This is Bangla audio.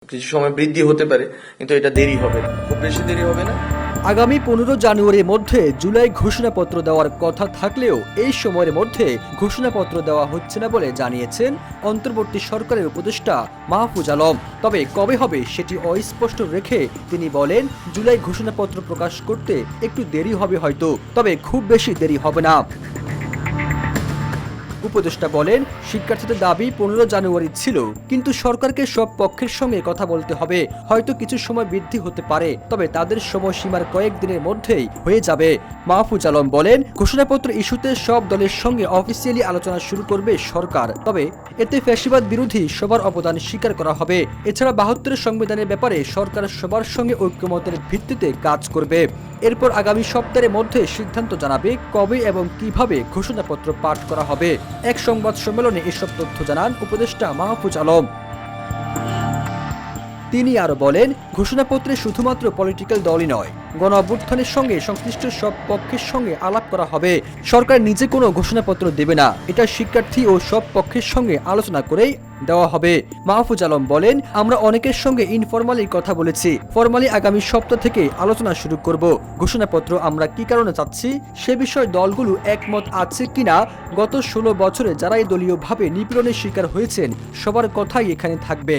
কিছু সময় বৃদ্ধি হতে পারে, কিন্তু এটা দেরি হবে না, খুব বেশি দেরি হবে না। আগামী 15 জানুয়ারির মধ্যে জুলাই ঘোষণাপত্র দেওয়ার কথা থাকলেও এই সময়ের মধ্যে ঘোষণাপত্র দেওয়া হচ্ছে না বলে জানিয়েছেন অন্তর্বর্তী সরকারের উপদেষ্টা মাহফুজ আলম। তবে কবে হবে সেটি অস্পষ্ট রেখে তিনি বলেন, জুলাই ঘোষণাপত্র প্রকাশ করতে একটু দেরি হবে হয়তো, তবে খুব বেশি দেরি হবে না। উপদেষ্টা বলেন, শিক্ষার্থীদের দাবি 15 জানুয়ারি ছিল, কিন্তু সরকারকে সব পক্ষের সঙ্গে কথা বলতে হবে। হয়তো কিছু সময় বৃদ্ধি হতে পারে, তবে তাদের সময়সীমার কয়েকদিনের মধ্যেই হয়ে যাবে। মাহফুজ আলম বলেন, ঘোষণাপত্র ইস্যুতে সব দলের সঙ্গে অফিসিয়ালি আলোচনা শুরু করবে সরকার, তবে এতে ফ্যাসিবাদ বিরোধী সবার অবদান স্বীকার করা হবে। এছাড়া 72 সংবিধানের ব্যাপারে সরকার সবার সঙ্গে ঐক্যমতের ভিত্তিতে কাজ করবে। এরপর আগামী সপ্তাহের মধ্যে সিদ্ধান্ত জানাবে কবে এবং কিভাবে ঘোষণাপত্র পাঠ করা হবে। এক সংবাদ সম্মেলনে এসব তথ্য জানান উপদেষ্টা মাহফুজ আলম। তিনি আরো বলেন, ঘোষণাপত্রে শুধুমাত্র পলিটিক্যাল দলই নয়, গণ অভ্যুত্থানের সঙ্গে সংশ্লিষ্ট সব পক্ষের সঙ্গে আলাপ করা হবে। সরকার নিজে কোনো ঘোষণাপত্র দেবে না, এটা শিক্ষার্থী ও সব পক্ষের সঙ্গে আলোচনা করেই দেওয়া হবে। মাহফুজ আলম বলেন, আমরা অনেকের সঙ্গে ইনফরমালি কথা বলেছি, ফরমালি আগামী সপ্তাহ থেকে আলোচনা শুরু করব। ঘোষণাপত্র আমরা কি কারণে চাচ্ছি সে বিষয়ে দলগুলো একমত আছে কিনা, গত 16 বছরে যারাই দলীয়ভাবে নিপীড়নের শিকার হয়েছেন সবার কথাই এখানে থাকবে।